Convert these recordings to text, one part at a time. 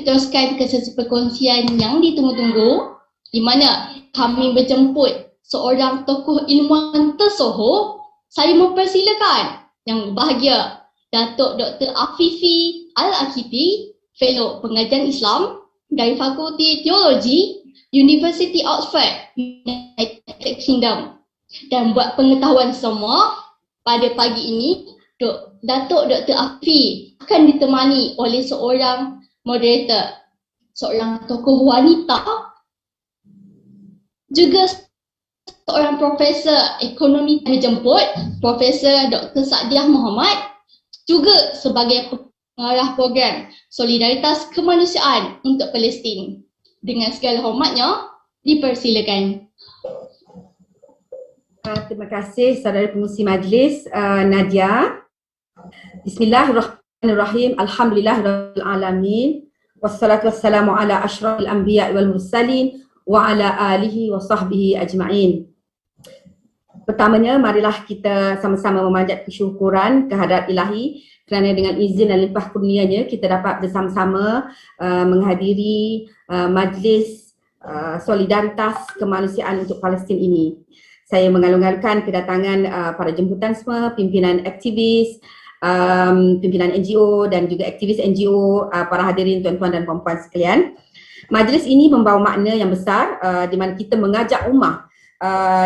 teruskan ke sesi perkongsian yang ditunggu-tunggu, di mana kami berjemput seorang tokoh ilmuwan tersohor. Saya mempersilakan yang berbahagia Datuk Dr. Afifi Al-Akiti, Fellow Pengajian Islam dari Fakulti Teologi University Oxford, United Kingdom. Dan buat pengetahuan semua, pada pagi ini Datuk Dr. Afifi akan ditemani oleh seorang moderator, seorang tokoh wanita, juga seorang profesor ekonomi dijemput, Profesor Dr. Sa'diah Muhammad, juga sebagai pengarah program Solidaritas Kemanusiaan untuk Palestin. Dengan segala hormatnya, dipersilakan. Terima kasih saudara pengurusi majlis Nadia. Bismillahirrahmanirrahim. Alhamdulillahirabbil alamin. Wassalatu wassalamu ala asyrafil anbiya wal mursalin wa ala alihi wa sahbihi ajma'in. Pertamanya, marilah kita sama-sama memanjat kesyukuran kehadrat Ilahi kerana dengan izin dan limpah kurnianya kita dapat bersama-sama menghadiri majlis solidaritas kemanusiaan untuk Palestin ini. Saya mengalung-alungkan kedatangan para jemputan semua, pimpinan aktivis, pimpinan NGO dan juga aktivis NGO, para hadirin tuan-tuan dan puan-puan sekalian. Majlis ini membawa makna yang besar di mana kita mengajak ummah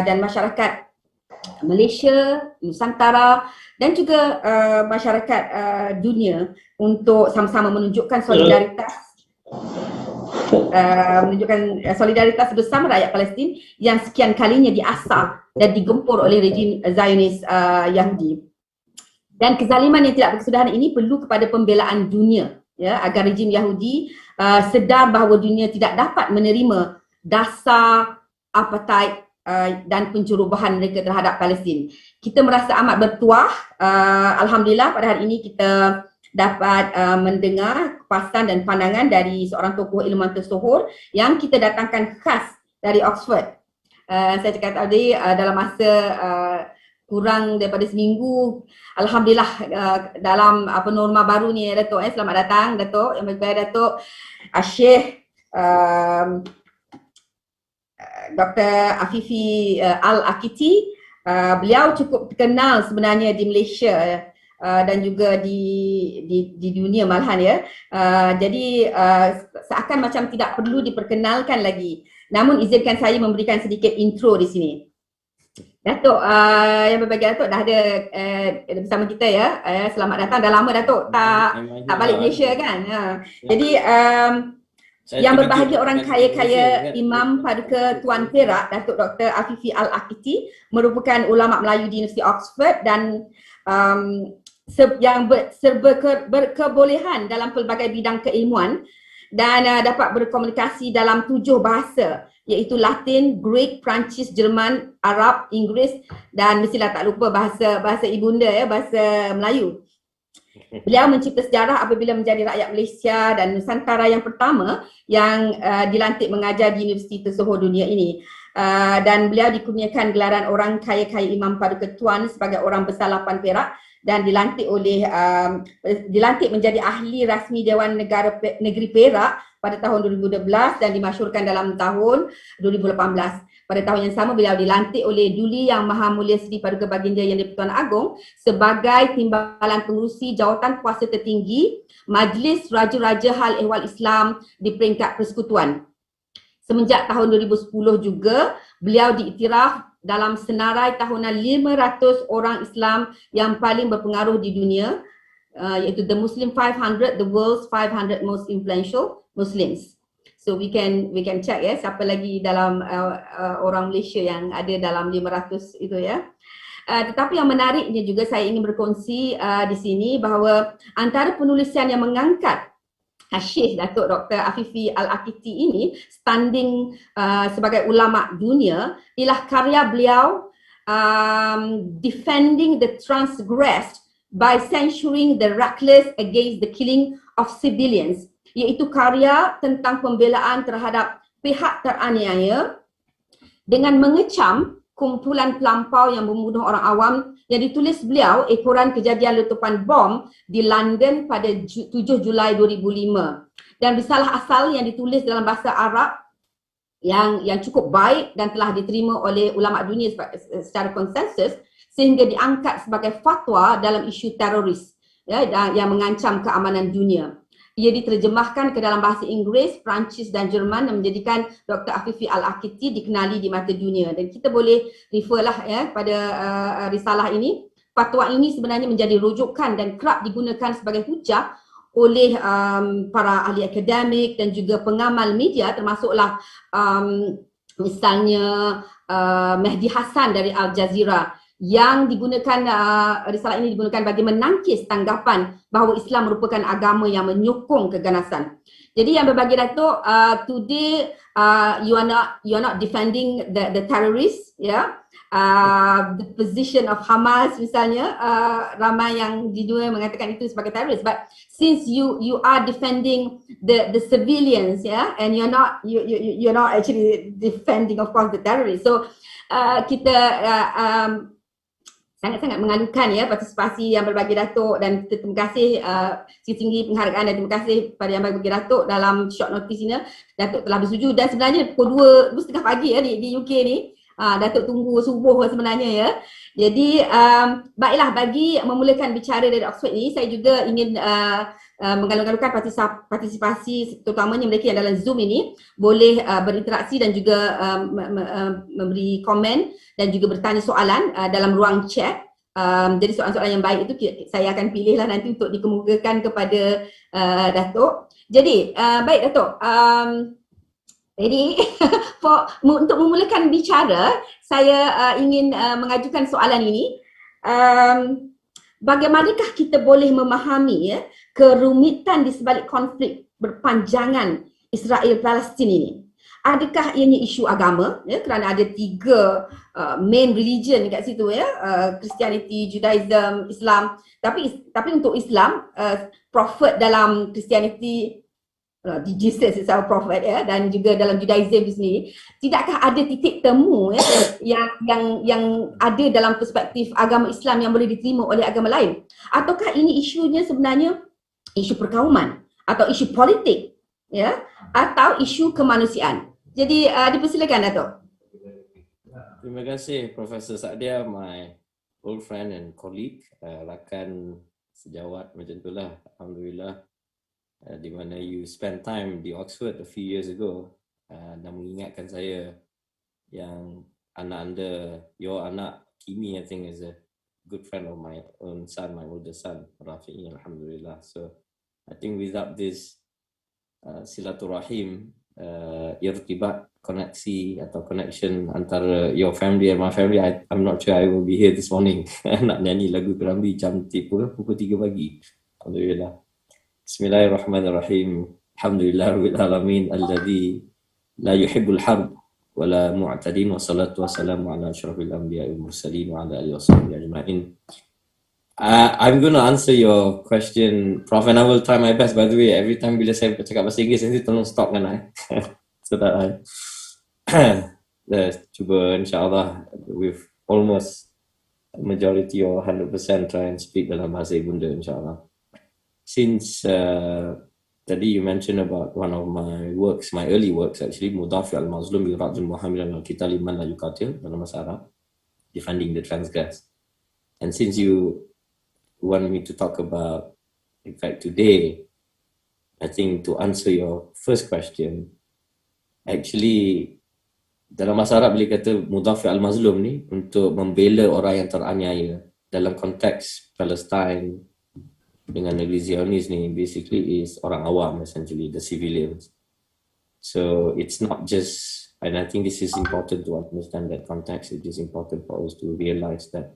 dan masyarakat Malaysia, Nusantara dan juga masyarakat dunia untuk sama-sama menunjukkan solidaritas bersama rakyat Palestin yang sekian kalinya diasah dan digempur oleh rejim Zionis Yahudi. Dan kezaliman yang tidak berkesudahan ini perlu kepada pembelaan dunia, ya, agar rejim Yahudi sedar bahawa dunia tidak dapat menerima dasar apartheid dan pencerobohan mereka terhadap Palestin. Kita merasa amat bertuah, alhamdulillah pada hari ini kita dapat mendengar kepasan dan pandangan dari seorang tokoh ilmuwan tersohor yang kita datangkan khas dari Oxford. Saya cakap tadi dalam masa kurang daripada seminggu, alhamdulillah dalam norma baru ni Datuk, selamat datang Datuk, yang baik-baik Datuk Syekh Dr. Afifi Al-Akiti. Beliau cukup terkenal sebenarnya di Malaysia dan juga di dunia malahan, ya. Jadi seakan macam tidak perlu diperkenalkan lagi. Namun izinkan saya memberikan sedikit intro di sini. Datuk, yang berbahagia Datuk dah ada bersama kita, ya. Selamat datang. Dah lama Datuk tak balik Malaysia kan. Jadi yang berbahagia orang kaya-kaya Imam Paduka Tuan Perak, Datuk Dr. Afifi Al-Akiti, merupakan ulama Melayu di Universiti Oxford dan yang berkebolehan dalam pelbagai bidang keilmuan dan dapat berkomunikasi dalam 7 bahasa, iaitu Latin, Greek, Perancis, Jerman, Arab, Inggeris dan mestilah tak lupa bahasa ibunda, ya, bahasa Melayu. Beliau mencipta sejarah apabila menjadi rakyat Malaysia dan Nusantara yang pertama yang dilantik mengajar di universiti tersohor dunia ini. Dan beliau dikurniakan gelaran orang kaya-kaya Imam Paduka Tuan sebagai orang besar Lapan Perak dan dilantik menjadi ahli rasmi Dewan Negeri Perak pada tahun 2012 dan dimasyhurkan dalam tahun 2018. Pada tahun yang sama beliau dilantik oleh Duli Yang Maha Mulia Seri Paduka Baginda Yang di-Pertuan Agong sebagai timbalan pengurusi jawatan kuasa tertinggi Majlis Raja-Raja Hal Ehwal Islam di peringkat persekutuan. Semenjak tahun 2010 juga beliau diiktiraf dalam senarai tahunan 500 orang Islam yang paling berpengaruh di dunia, iaitu The Muslim 500, the world's 500 most influential Muslims. So we can check, ya, siapa lagi dalam orang Malaysia yang ada dalam 500 itu, ya. Tetapi yang menariknya juga saya ingin berkongsi di sini bahawa antara penulisan yang mengangkat Syekh Datuk Dr. Afifi Al-Akiti ini standing sebagai ulama dunia ialah karya beliau Defending the Transgressed by Censuring the Reckless Against the Killing of Civilians, iaitu karya tentang pembelaan terhadap pihak teraniaya dengan mengecam kumpulan pelampau yang membunuh orang awam yang ditulis beliau, ekoran kejadian letupan bom di London pada 7 Julai 2005. Dan risalah asal yang ditulis dalam bahasa Arab yang cukup baik dan telah diterima oleh ulama dunia secara konsensus sehingga diangkat sebagai fatwa dalam isu teroris ya, yang mengancam keamanan dunia. Ia diterjemahkan ke dalam bahasa Inggeris, Perancis dan Jerman dan menjadikan Dr. Afifi Al-Aqiti dikenali di mata dunia. Dan kita boleh refer lah ya pada risalah ini. Fatwa ini sebenarnya menjadi rujukan dan kerap digunakan sebagai hujah oleh para ahli akademik dan juga pengamal media, termasuklah misalnya Mehdi Hasan dari Al Jazeera, yang digunakan risalah ini digunakan bagi menangkis tanggapan bahawa Islam merupakan agama yang menyokong keganasan. Jadi yang berbagi Datuk, today you are not defending the terrorists, yeah. The position of Hamas misalnya, ramai yang di dunia mengatakan itu sebagai teroris, but since you are defending the civilians, yeah, and you're not actually defending of course the terrorists. So kita sangat-sangat mengalukan ya partisipasi yang berbagi Datuk, dan kita terima kasih setinggi penghargaan dan terima kasih pada yang berbagi Datuk dalam short notice ini. Datuk telah bersetuju dan sebenarnya pukul 2:30 pagi ya di UK ni. Datuk tunggu subuh sebenarnya ya. Jadi baiklah, bagi memulakan bicara dari Oxford ini, saya juga ingin mengalu-alukan partisipasi terutamanya mereka yang dalam Zoom ini boleh berinteraksi dan juga memberi komen dan juga bertanya soalan dalam ruang chat. Jadi soalan-soalan yang baik itu saya akan pilihlah nanti untuk dikemukakan kepada Datuk. Jadi baik Datuk, jadi untuk memulakan bicara, saya ingin mengajukan soalan ini. Bagaimanakah kita boleh memahami ya kerumitan di sebalik konflik berpanjangan Israel-Palestin ini? Adakah ianya isu agama ya, kerana ada 3 main religion kat situ ya, Christianity, Judaism, Islam. Tapi untuk Islam, prophet dalam Christianity, Jesus is our prophet ya, dan juga dalam Judaism di sini, tidakkah ada titik temu ya yang ada dalam perspektif agama Islam yang boleh diterima oleh agama lain? Ataukah ini isunya sebenarnya isu perkauman atau isu politik ya, atau isu kemanusiaan? Jadi dipersilakan Datuk. Terima kasih Profesor Saadia, my old friend and colleague, rakan sejawat macam itulah, alhamdulillah. Di mana you spend time di Oxford a few years ago dan mengingatkan saya yang anak anda, your anak Kimi I think is a good friend of my own son, my older son, Rafi'i, alhamdulillah. So I think without this silaturahim, irtibat, koneksi atau connection antara your family and my family, I'm not sure I will be here this morning. Nak nyanyi lagu Kerambi jam 3 pagi. Alhamdulillah. Bismillahirrahmanirrahim. Alhamdulillah alamin alladzi la yuhibbul harb wa la mu'tadin, wa salatu wassalamu ala asyrafil anbiya'i wal mursalin wa ala alihi wasahbihi ajma'in. I'm going to answer your question, Prof, and I will try my best. By the way, every time bila saya bercakap bahasa Inggeris nanti tolong stop kan so that cuba insyaAllah with almost majority or 100% try and speak dalam bahasa ibunda insyaAllah. Since tadi you mentioned about one of my works, my early works actually, Mudafi al-Mazlum bi Ra'dul Muhammad al-Qital liman la yuqatil, dalam bahasa Arab, defending the transgressed. And since you want me to talk about, in fact today, I think to answer your first question, actually dalam bahasa Arab boleh kata Mudafi al-Mazlum ni untuk membela orang yang teraniaya dalam konteks Palestine dengan negeri Zionis ni, basically is orang awam, essentially the civilians. So it's not just, and I think this is important to understand that context. It is important for us to realize that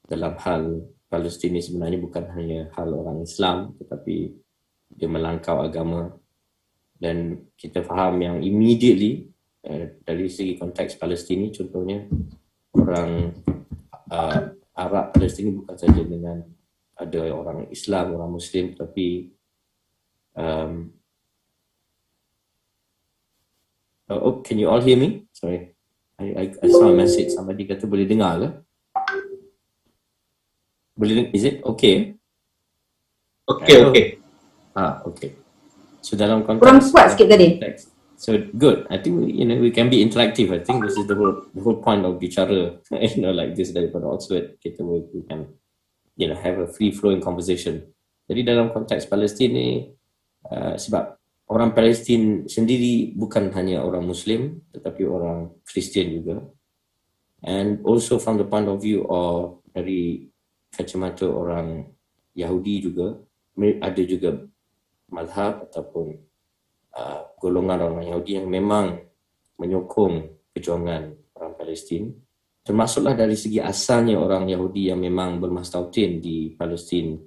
dalam hal Palestin ni sebenarnya bukan hanya hal orang Islam, tetapi dia melangkau agama. Dan kita faham yang immediately dari segi konteks Palestin ni, contohnya orang Arab Palestin ni bukan saja dengan ada orang Islam, orang Muslim, tapi oh, can you all hear me? Sorry, I saw a message, somebody kata boleh dengar ke? Is it okay? Okay, Hello? okay. Okay. So dalam Kurang konteks kuat sikit tadi. so good. I think we can be interactive. I think this is the whole point of bicara, like this daripada Oxford. We can have a free flowing conversation. Jadi dalam konteks Palestin ni, sebab orang Palestin sendiri bukan hanya orang Muslim, tetapi orang Kristian juga. And also from the point of view of dari kacamata orang Yahudi juga, ada juga mazhab ataupun golongan orang Yahudi yang memang menyokong perjuangan orang Palestin, termasuklah dari segi asalnya orang Yahudi yang memang bermastautin di Palestin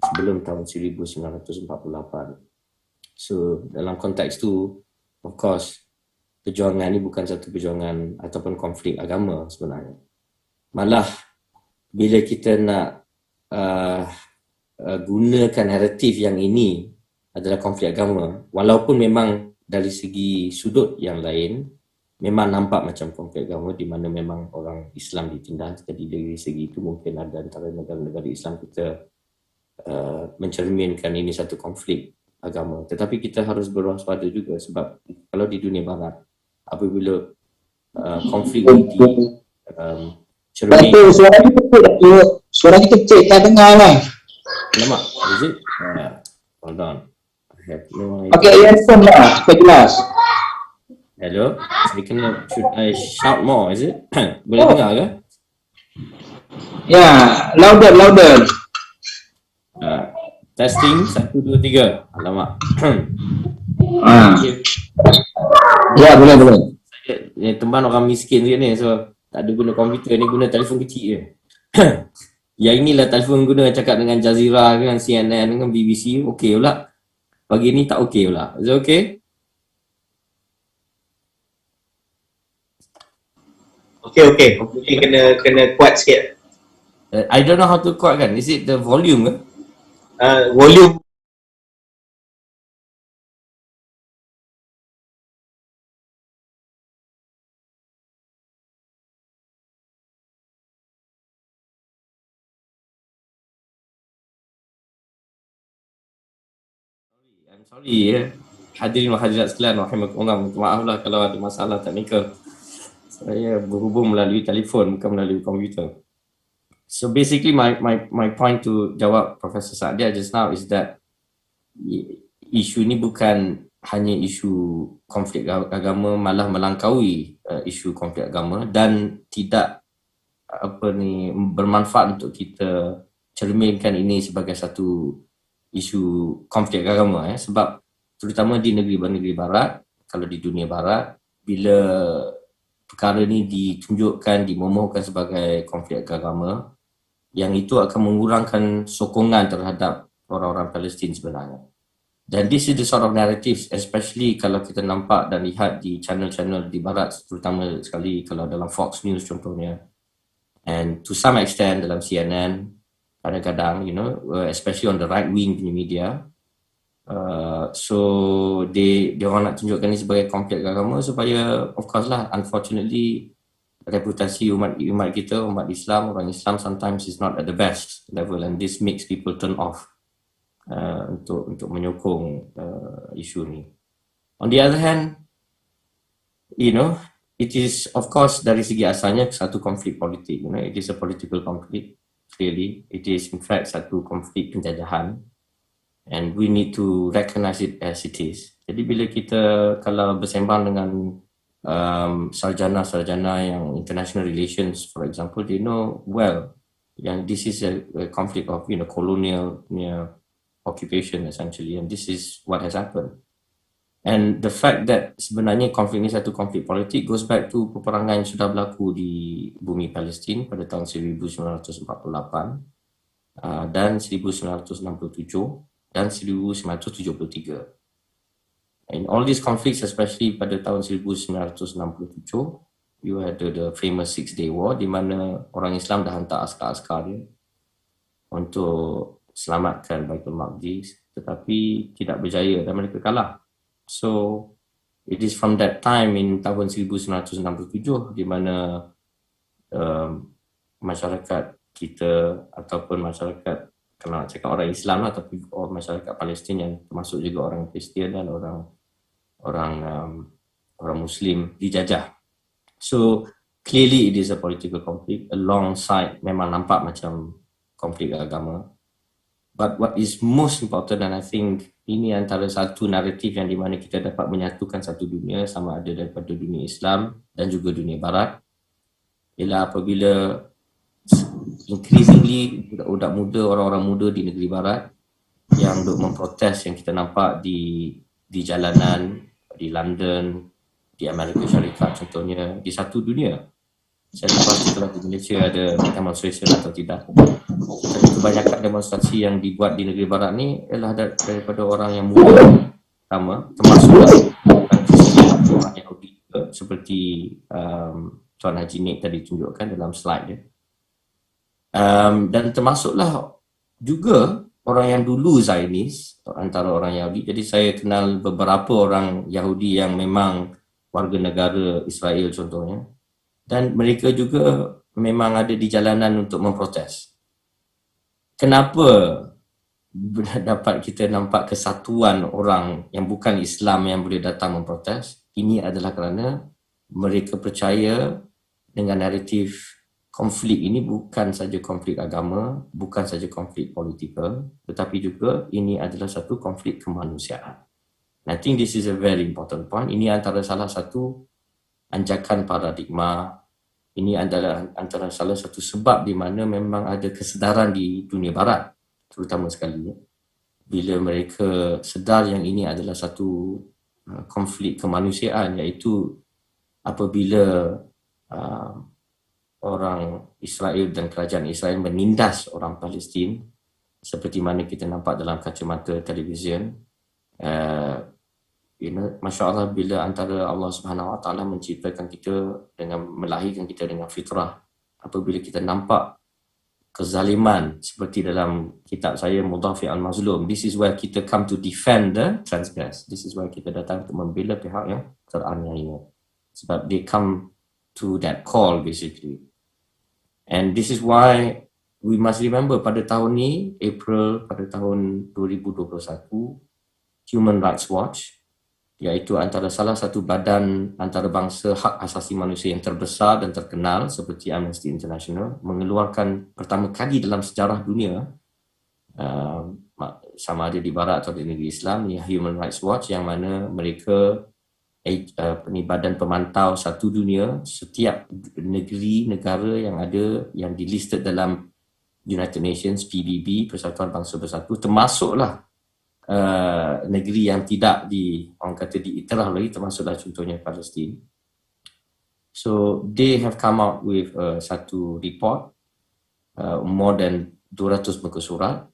sebelum tahun 1948. So dalam konteks tu, of course, perjuangan ni bukan satu perjuangan ataupun konflik agama sebenarnya. Malah bila kita nak gunakan naratif yang ini adalah konflik agama, walaupun memang dari segi sudut yang lain memang nampak macam konflik agama di mana memang orang Islam ditindas. Jadi dari segi itu mungkin ada antara negara-negara Islam kita mencerminkan ini satu konflik agama. Tetapi kita harus berwaspada juga sebab kalau di dunia barat apabila konflik ini cermin. Suara kecil, tak dengar lah. Lama, is it? Hold on. I have no idea. Pakai earphone lah, supaya jelas. Hello? Should I shout more, is it? Boleh dengar ke? Ya, louder. Testing, 1, 2, 3. Alamak. Ya, boleh. Saya teman orang miskin dia ni, so tak ada guna komputer ni, guna telefon kecil je. Yang inilah telefon guna cakap dengan Jazeera, dengan CNN, dengan BBC, okey pula. Pagi ni tak okey pula. Is it okay? Okay. Mungkin kena kuat sikit. I don't know how to kuatkan. Is it the volume ke? Volume. I'm sorry ya. Hadirin wa hadirat sekalian, rahimakumullah, minta maaf lah kalau ada masalah teknikal. Saya berhubung melalui telefon, bukan melalui komputer. So basically my point to jawab Profesor Saadia just now is that isu ni bukan hanya isu konflik agama, malah melangkaui isu konflik agama dan tidak bermanfaat untuk kita cerminkan ini sebagai satu isu konflik agama sebab terutama di negeri barat, kalau di dunia barat, bila perkara ni ditunjukkan, dimomohkan sebagai konflik agama, yang itu akan mengurangkan sokongan terhadap orang-orang Palestin sebenarnya. Dan this is the sort of narratives, especially kalau kita nampak dan lihat di channel-channel di barat, terutama sekali kalau dalam Fox News contohnya, and to some extent dalam CNN, kadang-kadang, especially on the right wing punya media, so dia orang nak tunjukkan ni sebagai konflik agama supaya, of course lah, unfortunately, reputasi umat kita, umat Islam, orang Islam sometimes is not at the best level, and this makes people turn off untuk menyokong isu ni. On the other hand, it is of course dari segi asalnya satu konflik politik, it is a political conflict. Clearly, it is in fact satu konflik penjajahan, and we need to recognize it as it is. Jadi bila kita kalau bersembang dengan sarjana-sarjana yang international relations, for example, they know well yang this is a conflict of colonial occupation essentially, and this is what has happened. And the fact that sebenarnya konflik ini satu konflik politik goes back to peperangan yang sudah berlaku di bumi Palestin pada tahun 1948 dan 1967 dan 1973. In all these conflicts, especially pada tahun 1967, you had the famous Six-Day War di mana orang Islam dah hantar askar-askar dia untuk selamatkan Baitul Maqdis, tetapi tidak berjaya dan mereka kalah. So it is from that time in tahun 1967 di mana masyarakat kita ataupun masyarakat, kalau nak cakap orang Islam lah, tapi masyarakat Palestin yang termasuk juga orang Kristian dan orang Muslim dijajah. So clearly it is a political conflict alongside, memang nampak macam konflik agama. But what is most important, and I think ini antara satu naratif yang di mana kita dapat menyatukan satu dunia, sama ada daripada dunia Islam dan juga dunia Barat, ialah apabila increasingly budak-budak muda, orang-orang muda di negeri Barat yang duk memprotes, yang kita nampak di jalanan, di London, di Amerika Syarikat contohnya, di satu dunia. Saya tak pasti kalau di Malaysia ada demonstration atau tidak. Tapi kebanyakan demonstrasi yang dibuat di negeri Barat ni ialah daripada orang yang muda, sama, termasuk orang Kristian, orang Yahudi juga, seperti Tuan Haji Nik tadi tunjukkan dalam slide dia. Dan termasuklah juga orang yang dulu Zionis, antara orang Yahudi. Jadi saya kenal beberapa orang Yahudi yang memang warga negara Israel contohnya, dan mereka juga memang ada di jalanan untuk memprotes. Kenapa dapat kita nampak kesatuan orang yang bukan Islam yang boleh datang memprotes? Ini adalah kerana mereka percaya dengan naratif konflik ini bukan saja konflik agama, bukan saja konflik politikal, tetapi juga ini adalah satu konflik kemanusiaan. I think this is a very important point. Ini antara salah satu anjakan paradigma. Ini adalah antara salah satu sebab di mana memang ada kesedaran di dunia Barat, terutama sekali ya, bila mereka sedar yang ini adalah satu konflik kemanusiaan, iaitu apabila orang Israel dan kerajaan Israel menindas orang Palestin, seperti mana kita nampak dalam kacamata televisyen. Masya Allah, bila antara Allah Subhanahu Wa Taala menciptakan kita dengan, melahirkan kita dengan fitrah, apabila kita nampak kezaliman seperti dalam kitab saya Mudhafi al-Mazlum, this is where kita come to defend the transgress. This is where kita datang untuk membela pihak yang teraniaya, sebab they come to that call basically. And this is why we must remember pada tahun ni, April pada tahun 2021, Human Rights Watch, iaitu antara salah satu badan antarabangsa hak asasi manusia yang terbesar dan terkenal seperti Amnesty International, mengeluarkan pertama kali dalam sejarah dunia, sama ada di Barat atau di negeri Islam, ni Human Rights Watch, yang mana mereka badan pemantau satu dunia, setiap negeri, negara yang ada, yang dilisted dalam United Nations, PBB, Persatuan Bangsa Bersatu, termasuklah negeri yang tidak orang kata diiktiraf lagi, termasuklah contohnya Palestin. So they have come out with satu report, more than 200 muka surat,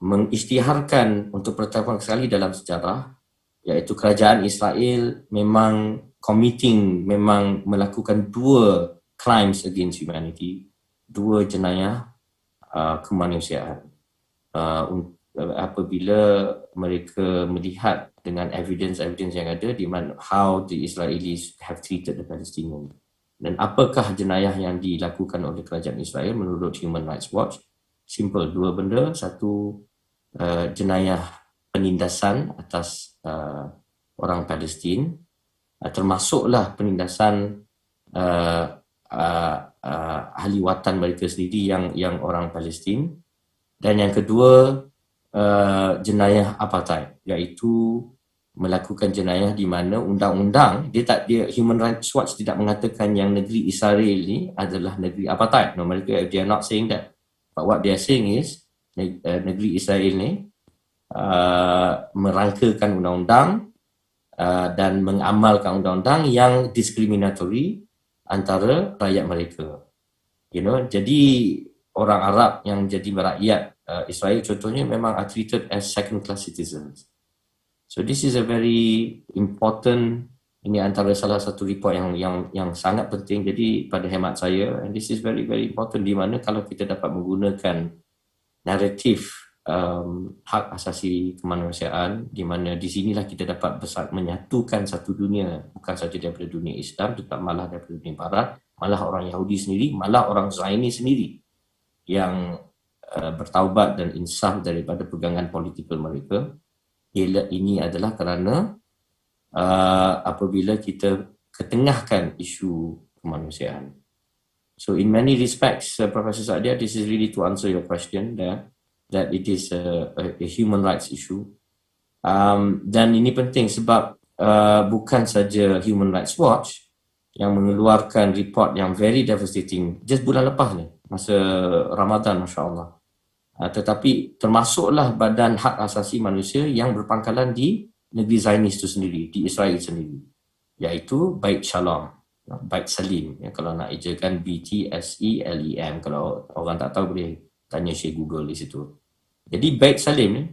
mengisytiharkan untuk pertama kali dalam sejarah, iaitu kerajaan Israel memang memang melakukan dua crimes against humanity, dua jenayah kemanusiaan, apabila mereka melihat dengan evidence yang ada di mana how the Israelis have treated the Palestinians. Dan apakah jenayah yang dilakukan oleh kerajaan Israel menurut Human Rights Watch? Simple, dua benda. Satu, jenayah penindasan atas orang Palestin, termasuklah penindasan ahli watan mereka sendiri yang orang Palestin. Dan yang kedua, jenayah apartheid, iaitu melakukan jenayah di mana undang-undang Human Rights Watch tidak mengatakan yang negeri Israel ni adalah negeri apartheid. No, mereka, they are not saying that. But what they are saying is negeri Israel ni merangkakan undang-undang dan mengamalkan undang-undang yang diskriminatori antara rakyat mereka. Jadi orang Arab yang jadi rakyat Israel contohnya memang are treated as second class citizens. So this is a very important, ini antara salah satu report yang sangat penting. Jadi pada hemat saya, and this is very very important, di mana kalau kita dapat menggunakan naratif hak asasi kemanusiaan, di mana di sinilah kita dapat menyatukan satu dunia, bukan saja daripada dunia Islam, tetapi malah daripada dunia Barat, malah orang Yahudi sendiri, malah orang Zionis sendiri yang bertaubat dan insaf daripada pegangan politikal mereka. Ini adalah kerana apabila kita ketengahkan isu kemanusiaan. So in many respects, Professor Saadia, this is really to answer your question that it is a human rights issue. Dan ini penting sebab bukan saja Human Rights Watch yang mengeluarkan report yang very devastating just bulan lepas ni, masa Ramadan, Masya Allah. Tetapi termasuklah Badan Hak Asasi Manusia yang berpangkalan di negeri Zionis itu sendiri, di Israel sendiri, iaitu Bait Shalom, Bait Salim, ya, kalau nak ejakan BTSELEM, kalau orang tak tahu boleh tanya Syekh Google di situ. Jadi Bait Salim ni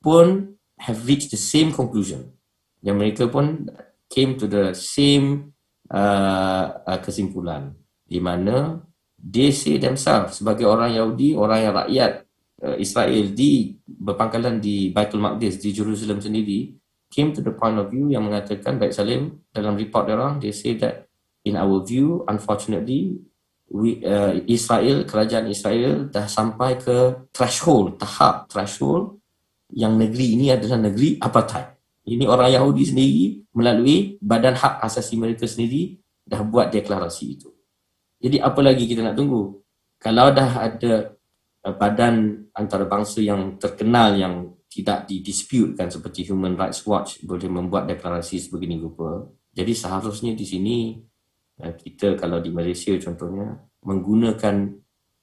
pun have reached the same conclusion, yang mereka pun came to the same kesimpulan, di mana they say themselves sebagai orang Yahudi, orang yang rakyat Israel berpangkalan di Baitul Maqdis, di Jerusalem sendiri, came to the point of view yang mengatakan, Bait Salim dalam report orang, they say that in our view, unfortunately, kerajaan Israel dah sampai ke tahap threshold yang negeri ini adalah negeri apartheid. Ini orang Yahudi sendiri melalui Badan Hak Asasi mereka sendiri dah buat deklarasi itu. Jadi apa lagi kita nak tunggu? Kalau dah ada badan antarabangsa yang terkenal yang tidak didisputekan seperti Human Rights Watch boleh membuat deklarasi sebegini rupa, jadi seharusnya di sini kita kalau di Malaysia contohnya menggunakan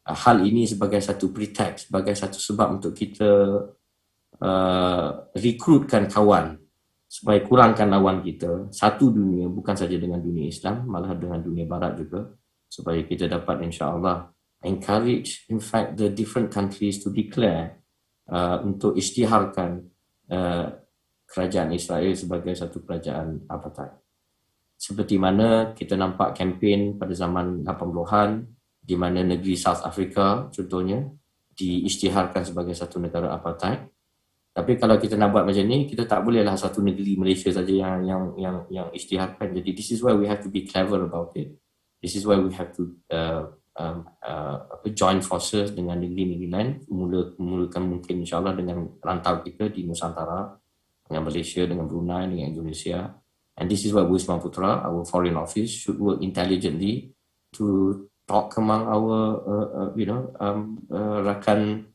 hal ini sebagai satu pretext, sebagai satu sebab untuk kita rekrutkan kawan supaya kurangkan lawan kita, satu dunia, bukan saja dengan dunia Islam, malah dengan dunia Barat juga, supaya kita dapat insya-Allah encourage in fact the different countries to declare untuk isytiharkan kerajaan Israel sebagai satu kerajaan apartheid. Seperti mana kita nampak kempen pada zaman 80-an di mana negeri South Africa contohnya diisytiharkan sebagai satu negara apartheid. Tapi kalau kita nak buat macam ni, kita tak bolehlah satu negeri Malaysia saja yang isytiharkan. Jadi this is why we have to be clever about it. This is why we have to join forces dengan negeri-negeri lain, mulakan mungkin insyaAllah dengan rantau kita di Nusantara, dengan Malaysia, dengan Brunei, dengan Indonesia. And this is why Wisma Putra, our foreign office, should work intelligently to talk among our rakan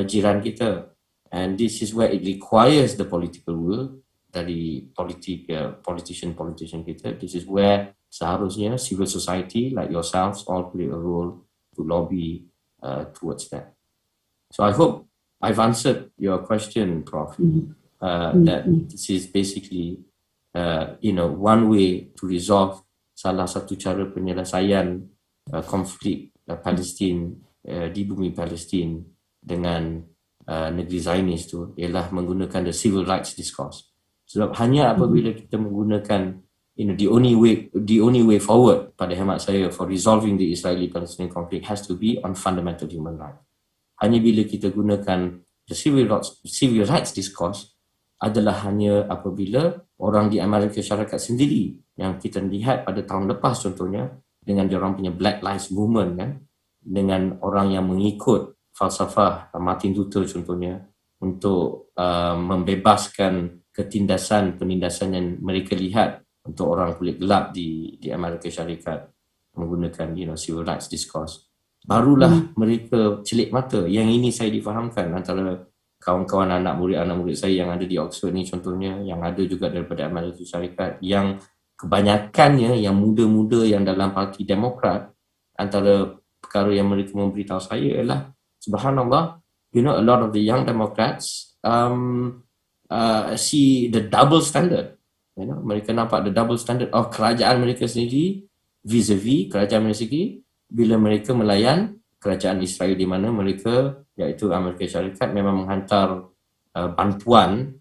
jiran kita. And this is where it requires the political will dari politician kita. This is where seharusnya civil society like yourselves all play a role to lobby towards that. So I hope I've answered your question, Prof. That this is basically one way to resolve salah satu cara penyelesaian konflik Palestin di bumi Palestin dengan negeri Zionis itu ialah menggunakan the civil rights discourse. Sebab hanya apabila kita menggunakan the only way forward pada hemat saya for resolving the Israeli-Palestinian conflict has to be on fundamental human rights. Hanya bila kita gunakan the civil rights discourse adalah hanya apabila orang di Amerika Syarikat sendiri yang kita lihat pada tahun lepas contohnya dengan diorang punya Black Lives Movement kan, dengan orang yang mengikut falsafah Martin Luther contohnya untuk membebaskan penindasan yang mereka lihat untuk orang kulit gelap di Amerika Syarikat menggunakan civil rights discourse, barulah mereka celik mata. Yang ini saya difahamkan antara kawan-kawan anak murid saya yang ada di Oxford ni contohnya, yang ada juga daripada Amerika Syarikat, yang kebanyakannya yang muda-muda yang dalam parti Demokrat, antara perkara yang mereka memberitahu saya ialah subhanallah, a lot of the young Democrats see the double standard. Mereka nampak the double standard of kerajaan mereka sendiri vis-a-vis kerajaan mereka sendiri bila mereka melayan kerajaan Israel, di mana mereka iaitu Amerika Syarikat memang menghantar bantuan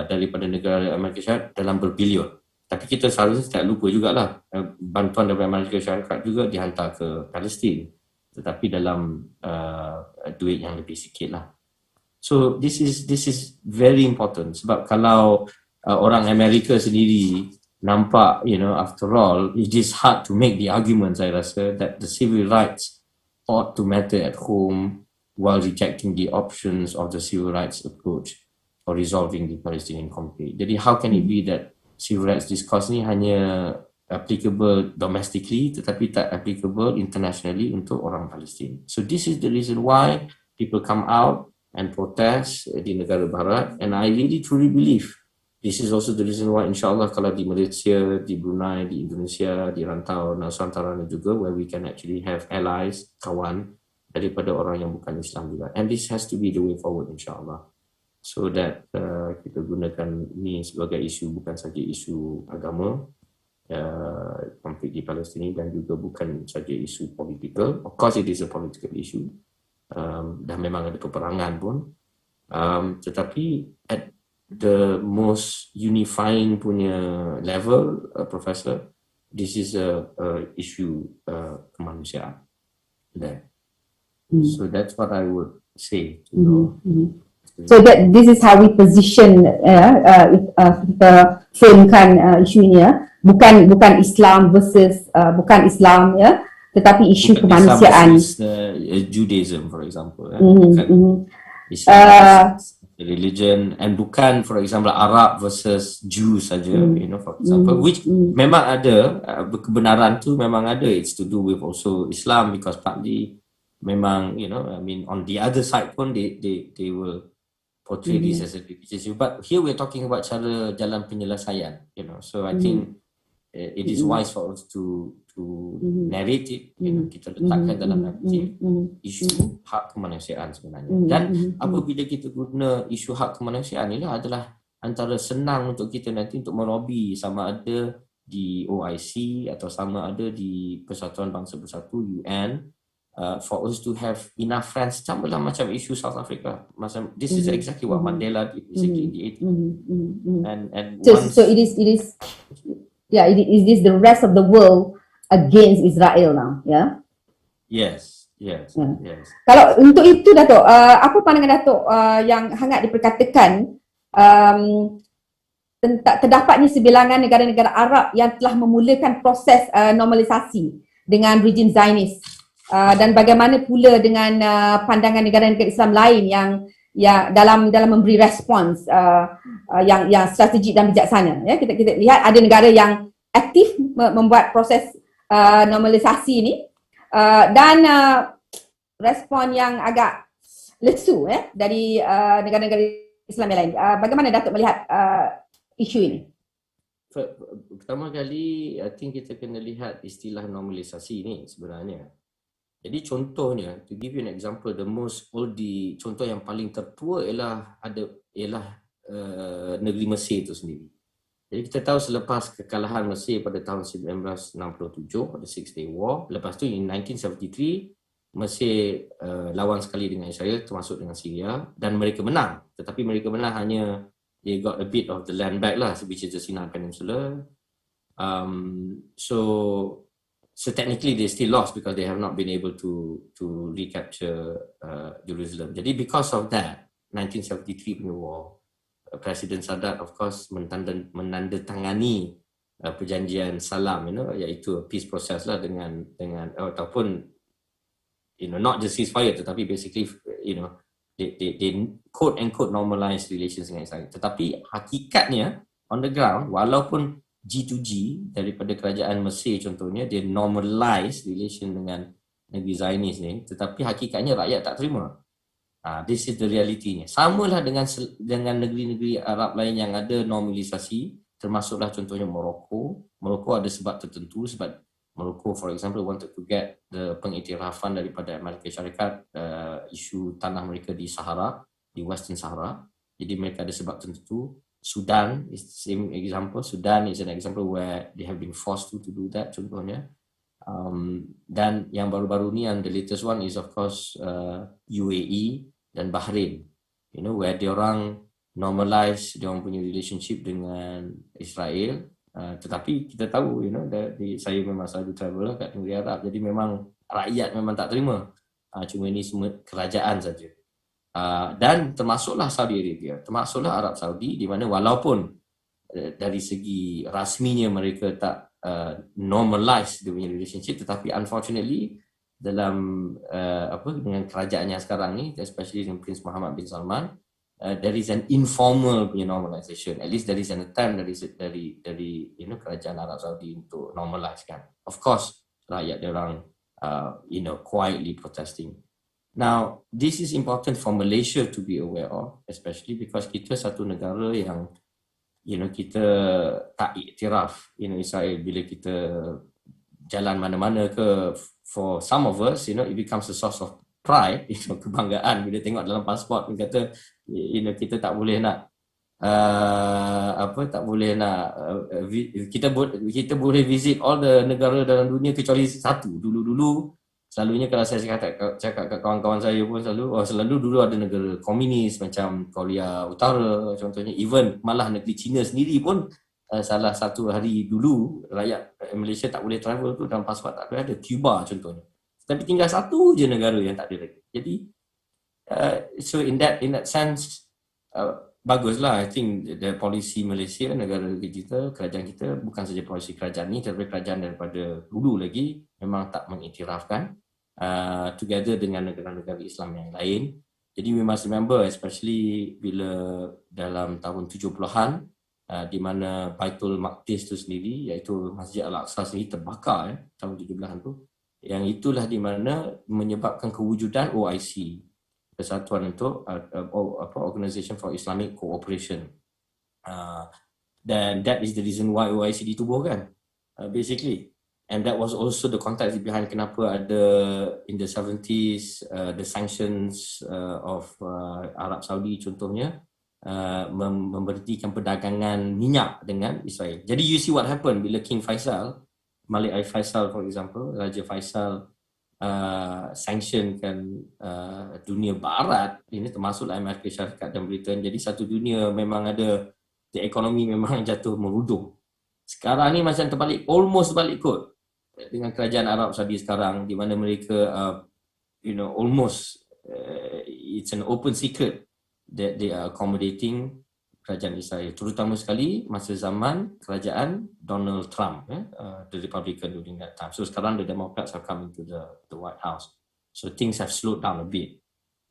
daripada negara Amerika Syarikat dalam berbilion. Tapi kita seharusnya tak lupa jugalah bantuan daripada Amerika Syarikat juga dihantar ke Palestin, tetapi dalam duit yang lebih sikit lah. So this is very important sebab kalau orang Amerika sendiri nampak, after all, it is hard to make the argument, saya rasa, that the civil rights ought to matter at home while rejecting the options of the civil rights approach for resolving the Palestinian conflict. Jadi how can it be that civil rights discourse ni hanya applicable domestically tetapi tak applicable internationally untuk orang Palestin? So this is the reason why people come out and protest di negara barat, and I really truly believe this is also the reason why insyaAllah kalau di Malaysia, di Brunei, di Indonesia, di rantau Nusantara juga, where we can actually have allies, kawan daripada orang yang bukan Islam juga. And this has to be the way forward insyaAllah. So that kita gunakan ini sebagai isu, bukan saja isu agama, konflik di Palestin, dan juga bukan saja isu political. Of course it is a political issue. Dan memang ada peperangan pun. Tetapi at the most unifying punya level, Professor, this is a issue kemanusiaan. So that's what I would say. So that this is how we position kita framekan isu ini, bukan Islam versus bukan Islam, tetapi isu bukan kemanusiaan. Judaism, for example, bukan Islam versus religion, and bukan, for example, Arab versus Jews saja, for example, which memang ada kebenaran tu, memang ada. It's to do with also Islam, because partly memang, I mean, on the other side pun they will portray this as a religious issue. But here we're talking about cara jalan penyelesaian, so I think it is wise for us to narrate it, kita letakkan dalam narrative isu hak kemanusiaan sebenarnya. Dan apabila kita guna isu hak kemanusiaan ini adalah antara senang untuk kita nanti untuk melobi, sama ada di OIC atau sama ada di Persatuan Bangsa Bersatu, UN, for us to have enough friends. Sama lah macam isu South Africa. Macam this is exactly what Mandela did basically in the 80s. And So it is is this the rest of the world against Israel now, yeah? Yes. Kalau untuk itu, Datuk, apa pandangan Datuk yang hangat diperkatakan terdapatnya sebilangan negara-negara Arab yang telah memulakan proses normalisasi dengan rejim Zionis, dan bagaimana pula dengan pandangan negara-negara Islam lain yang dalam memberi respons yang strategik dan bijaksana, ya? Kita lihat ada negara yang aktif membuat proses normalisasi ini, dan respon yang agak lesu dari negara-negara Islam yang lain. Bagaimana Datuk melihat isu ini? Pertama kali, I think kita kena lihat istilah normalisasi ini sebenarnya. Jadi contohnya, to give you an example, contoh yang paling tertua ialah negeri Mesir itu sendiri. Jadi kita tahu selepas kekalahan Mesir pada tahun 1967 pada Six Day War, lepas tu in 1973 Mesir lawan sekali dengan Israel, termasuk dengan Syria, dan mereka menang. Tetapi mereka menang hanya they got a bit of the land back lah, which is the Sinai Peninsula. So technically they still lost because they have not been able to recapture Jerusalem. Jadi because of that, 1973 punya war, Presiden Sadat of course menandatangani perjanjian salam, iaitu peace process lah dengan ataupun not just ceasefire, tetapi basically they quote unquote normalize relations dengan Israel. Tetapi hakikatnya on the ground, walaupun G2G daripada kerajaan Mesir contohnya, dia normalize relation dengan negeri Zionis ni, tetapi hakikatnya rakyat tak terima. This is the reality-nya. Samalah dengan negeri-negeri Arab lain yang ada normalisasi, termasuklah contohnya Morocco. Morocco ada sebab tertentu, sebab Morocco for example wanted to get the pengiktirafan daripada Amerika Syarikat isu tanah mereka di Sahara, di Western Sahara. Jadi mereka ada sebab tertentu. Sudan is the same example. Sudan is an example where they have been forced to do that contohnya. Dan yang baru-baru ni, and the latest one is of course UAE dan Bahrain, where diorang normalize diorang punya relationship dengan Israel. Tetapi kita tahu, saya memang selalu travel kat negeri Arab, jadi memang rakyat memang tak terima. Cuma ini semua kerajaan saja. Dan termasuklah Saudi Arabia, termasuklah Arab Saudi, di mana walaupun dari segi rasminya mereka tak normalize dia punya relationship, tetapi unfortunately dalam dengan kerajaannya sekarang ni, especially dengan Prince Muhammad bin Salman, there is an informal punya normalization. At least there is an attempt dari kerajaan Arab Saudi untuk normalize kan. Of course rakyat dia orang quietly protesting. Now this is important for Malaysia to be aware of, especially because kita satu negara yang kita tak iktiraf Israel. Bila kita jalan mana-mana ke, for some of us it becomes a source of pride, kebanggaan bila tengok dalam pasport kata kita tak boleh nak kita boleh visit all the negara dalam dunia kecuali satu. Dulu selalunya kalau saya cakap kat kawan-kawan saya pun selalu dulu ada negara komunis macam Korea Utara contohnya, even malah negeri China sendiri pun salah satu hari dulu rakyat Malaysia tak boleh travel tu, dalam pasport tak boleh ada, Cuba contohnya. Tapi tinggal satu je negara yang tak ada lagi. Jadi so in that sense baguslah. I think the policy Malaysia, negara kita, kerajaan kita, bukan saja polisi kerajaan ni, tetapi kerajaan daripada dulu lagi memang tak mengiktirafkan together dengan negara-negara Islam yang lain. Jadi we must remember, especially bila dalam tahun 70-an di mana Baitul Maqdis tu sendiri, iaitu Masjid Al-Aqsa sendiri terbakar tahun 70-an tu, yang itulah di mana menyebabkan kewujudan OIC, Persatuan untuk Organisation for Islamic Cooperation, dan that is the reason why OIC ditubuhkan basically. And that was also the context behind kenapa ada in the 70s the sanctions of Arab Saudi contohnya, memberhentikan perdagangan minyak dengan Israel. Jadi you see what happened bila King Faisal, Malik Al-Faisal for example, Raja Faisal sanctionkan dunia barat, ini termasuklah Amerika Syarikat dan Britain. Jadi satu dunia memang ada, the ekonomi memang jatuh merudum. Sekarang ni macam terbalik, almost terbalik kot dengan kerajaan Arab Saudi sekarang, di mana mereka almost it's an open secret that they are accommodating kerajaan Israel, terutama sekali masa zaman kerajaan Donald Trump, the Republican during that time. So sekarang the Democrats have come into the White House. So things have slowed down a bit.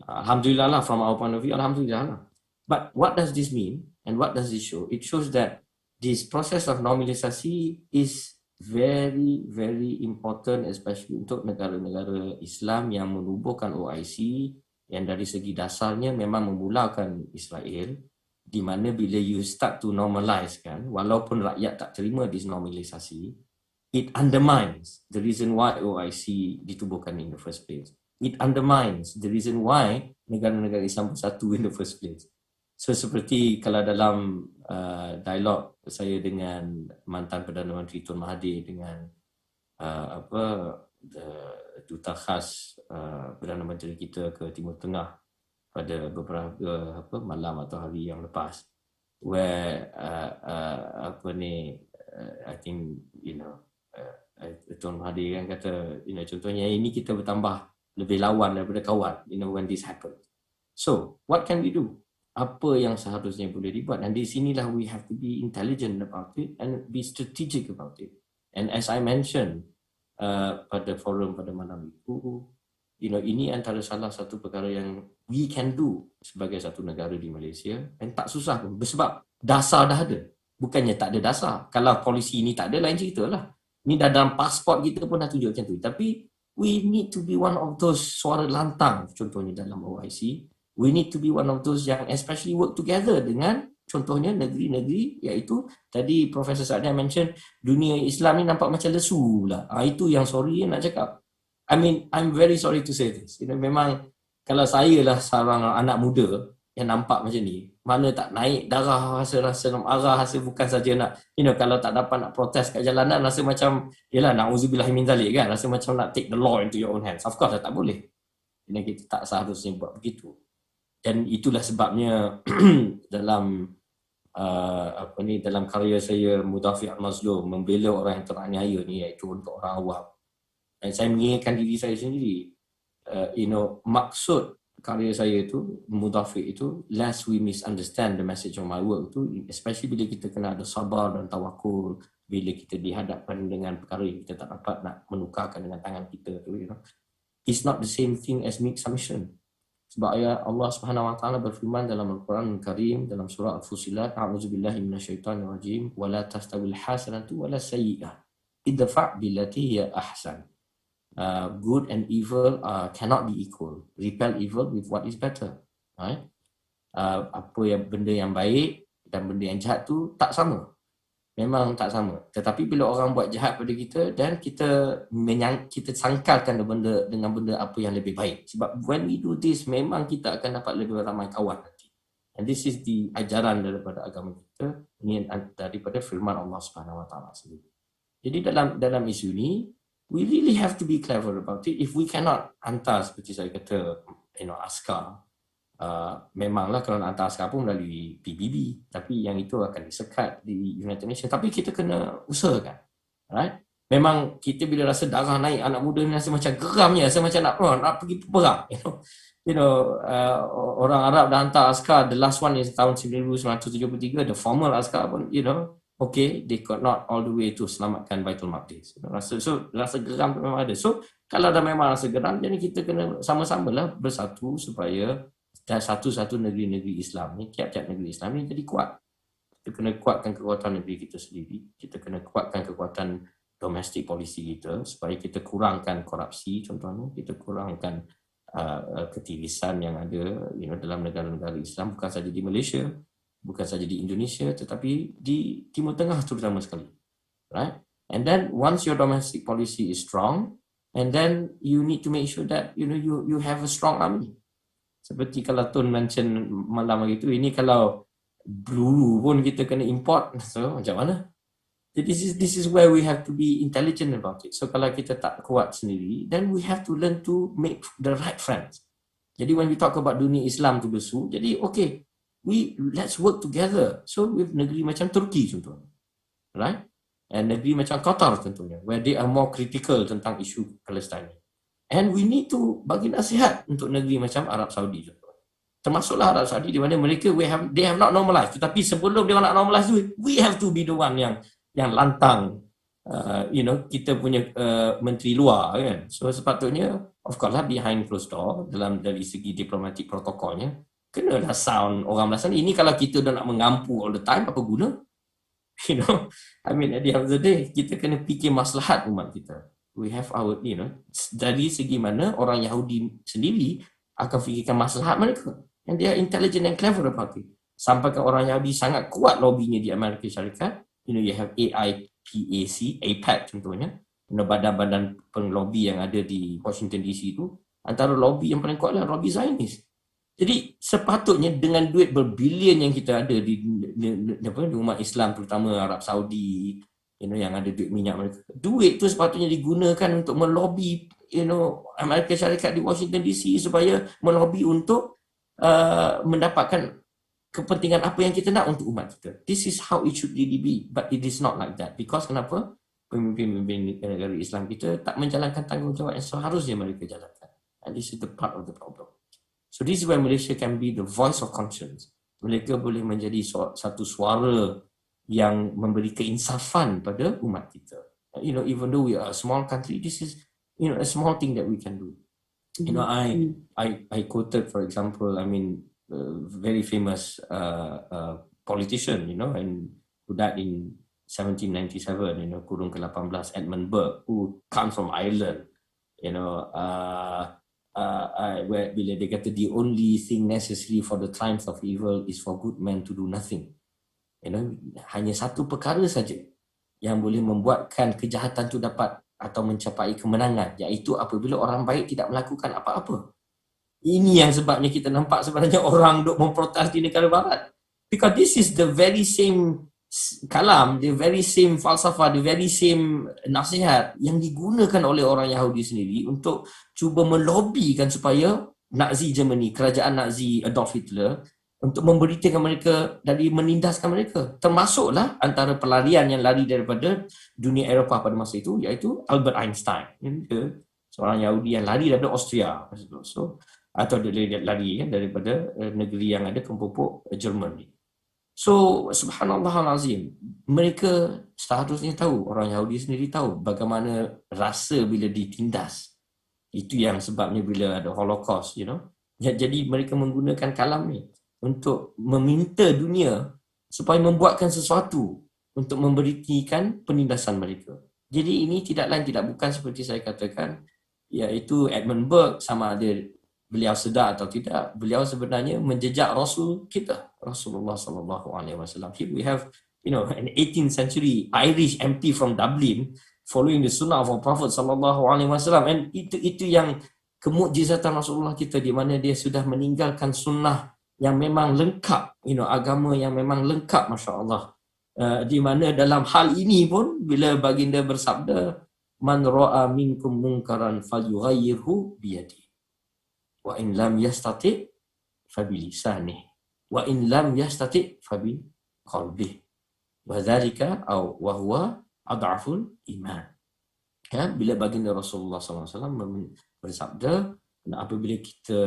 Alhamdulillah lah, from our point of view, alhamdulillah lah. But what does this mean and what does it show? It shows that this process of normalisasi is very, very important, especially untuk negara-negara Islam yang menubuhkan OIC, yang dari segi dasarnya memang memulakan Israel, di mana bila you start to normalize kan, walaupun rakyat tak terima this normalisasi, it undermines the reason why OIC ditubuhkan in the first place. It undermines the reason why negara-negara Islam bersatu in the first place. So seperti kalau dalam dialog saya dengan mantan Perdana Menteri Tun Mahathir dengan duta khas Perdana Menteri kita ke Timur Tengah pada beberapa malam atau hari yang lepas, where I think Tun Mahathir kan kata, contohnya ini kita bertambah lebih lawan daripada kawan, when this happens. So what can we do? Apa yang seharusnya boleh dibuat? Dan di sinilah we have to be intelligent about it and be strategic about it. And as I mentioned pada forum pada malam itu, ini antara salah satu perkara yang we can do sebagai satu negara di Malaysia, dan tak susah pun, sebab dasar dah ada. Bukannya tak ada dasar. Kalau polisi ini tak ada, lain cerita lah. Ini dah dalam pasport kita pun dah tunjuk macam tu. Tapi we need to be one of those suara lantang, contohnya dalam OIC. We need to be one of those yang especially work together dengan contohnya negeri-negeri, iaitu tadi Profesor Saadia mention dunia Islam ni nampak macam lesu lah. Itu yang sorry nak cakap. I mean, I'm very sorry to say this. Memang kalau saya lah seorang anak muda yang nampak macam ni, mana tak naik darah, rasa marah, rasa bukan saja nak, kalau tak dapat nak protes kat jalanan, rasa macam, yelah, na'udzubillah min zalik kan, rasa macam nak take the law into your own hands. Of course tak boleh. Kita tak seharusnya buat begitu. Dan itulah sebabnya dalam dalam karya saya Mudafi' al-Mazlum, membela orang yang teraniaya ni, iaitu untuk orang awam. Dan saya mengingatkan diri saya sendiri, maksud karya saya itu, Mudhafiq itu, lest we misunderstand the message of my work itu, especially bila kita kena ada sabar dan tawakul, bila kita dihadapkan dengan perkara yang kita tak dapat nak menukarkan dengan tangan kita tu, it's not the same thing as make submission. Sebab ayat Allah Subhanahu wa taala berfirman dalam Al-Quran Al-Karim dalam surah Al-Fusilat, a'udzubillahi minasyaitonirrajim, wa la tastawil hasanatu wa la sayyi'ah idfa' billati hiya ahsan. Good and evil cannot be equal. Repel evil with what is better. Right? Apa yang benda yang baik dan benda yang jahat tu tak sama. Memang tak sama. Tetapi bila orang buat jahat pada kita dan kita sangkalkan benda dengan benda apa yang lebih baik. Sebab when we do this, memang kita akan dapat lebih ramai kawan nanti. And this is the ajaran daripada agama kita, ini daripada firman Allah Subhanahu wa taala sendiri. Jadi dalam isu ni, we really have to be clever about it. If we cannot hantar seperti saya kata, askar, memanglah kalau nak hantar askar pun melalui PBB, tapi yang itu akan disekat di United Nations. Tapi kita kena usahakan, right? Memang kita bila rasa darah naik, anak muda ni rasa macam geramnya, rasa macam nak pergi perang. Orang Arab dah hantar askar, the last one is tahun 1973, the formal askar pun, okay, they could not all the way to selamatkan Baitul Maqdis. Rasa geram tu memang ada. So, kalau dah memang rasa geram, jadi kita kena sama-samalah bersatu supaya satu-satu negeri-negeri Islam ni, tiap-tiap negeri Islam ni jadi kuat. Kita kena kuatkan kekuatan negeri kita sendiri. Kita kena kuatkan kekuatan domestic policy kita supaya kita kurangkan korupsi contohnya, kita kurangkan ketirisan yang ada dalam negara-negara Islam, bukan saja di Malaysia, bukan saja di Indonesia, tetapi di Timur Tengah terutama sekali. Right? And then once your domestic policy is strong, and then you need to make sure that you have a strong army. Seperti kalau Tun mention malam hari itu, ini kalau blue pun kita kena import, so macam mana? Jadi this is where we have to be intelligent about it. So kalau kita tak kuat sendiri, then we have to learn to make the right friends. Jadi when we talk about dunia Islam tu bersu, jadi okay, let's work together. So with negeri macam Turki contohnya, right? And negeri macam Qatar tentunya, where they are more critical tentang isu Palestin. And we need to bagi nasihat untuk negeri macam Arab Saudi contohnya. Termasuklah Arab Saudi di mana mereka they have not normalized. Tetapi sebelum dia nak normalize tu, we have to be the one yang lantang kita punya menteri luar kan. So sepatutnya of course lah behind closed door dari segi diplomatik protokolnya kena dah sound orang Melayu. Ini kalau kita dah nak mengampu all the time, apa guna? I mean at the end of the day, kita kena fikir maslahat umat kita. We have our, dari segi mana orang Yahudi sendiri akan fikirkan maslahat mereka. And they are intelligent and clever about it. Sampai ke orang Yahudi sangat kuat lobbynya di Amerika Syarikat. You have AIPAC contohnya. Badan-badan pengelobi yang ada di Washington DC itu, antara lobby yang paling kuat adalah lobby Zionis. Jadi sepatutnya dengan duit berbilion yang kita ada di umat Islam, terutama Arab Saudi, yang ada duit minyak mereka, duit tu sepatutnya digunakan untuk melobi Amerika Syarikat di Washington DC supaya melobi untuk mendapatkan kepentingan apa yang kita nak untuk umat kita. This is how it should really be, but it is not like that. Because kenapa? Pemimpin-pemimpin negara Islam kita tak menjalankan tanggungjawab yang seharusnya mereka jalankan. And this is the part of the problem. So this is where Malaysia can be the voice of conscience. Mereka boleh menjadi satu suara yang memberi keinsafan pada umat kita. Even though we are a small country, this is a small thing that we can do. I quoted, for example, very famous politician, and who died in 1797, kurung ke-18, Edmund Burke, who comes from Ireland, where bila dia kata the only thing necessary for the triumph of evil is for good men to do nothing. Hanya satu perkara saja yang boleh membuatkan kejahatan itu dapat atau mencapai kemenangan, iaitu apabila orang baik tidak melakukan apa-apa. Ini yang sebabnya kita nampak sebenarnya orang duk memprotes di negara barat. Because this is the very same kalam, the very same falsafah, the very same nasihat yang digunakan oleh orang Yahudi sendiri untuk cuba melobikan supaya Nazi Germany, kerajaan Nazi Adolf Hitler, untuk memberitakan mereka dari menindaskan mereka. Termasuklah antara pelarian yang lari daripada dunia Eropah pada masa itu, iaitu Albert Einstein, seorang Yahudi yang lari daripada Austria. So atau dia lari daripada negeri yang ada kempupuk Jerman ni. So subhanallah azim, mereka seharusnya tahu, orang Yahudi sendiri tahu bagaimana rasa bila ditindas. Itu yang sebabnya bila ada Holocaust, Jadi mereka menggunakan kalam ni untuk meminta dunia supaya membuatkan sesuatu untuk memberitikan penindasan mereka. Jadi ini tidak lain tidak bukan seperti saya katakan, iaitu Edmund Burke, sama ada beliau sedar atau tidak, beliau sebenarnya menjejak Rasul kita, Rasulullah sallallahu alaihi wasallam. Here we have, an 18th century Irish MT from Dublin following the sunnah of our Prophet sallallahu alaihi wasallam, and itu yang kemukjizatan Rasulullah kita, di mana dia sudah meninggalkan sunnah yang memang lengkap, agama yang memang lengkap, masya-Allah. Di mana dalam hal ini pun bila baginda bersabda, man ra'a minkum munkaran falyughayyirhu biyadihi wa in lam yastati fa bilisanihi wa in lam yastati fa bi qalbihi wa dzalika wa huwa adhaful iman. Bila baginda Rasulullah SAW bersabda, apabila kita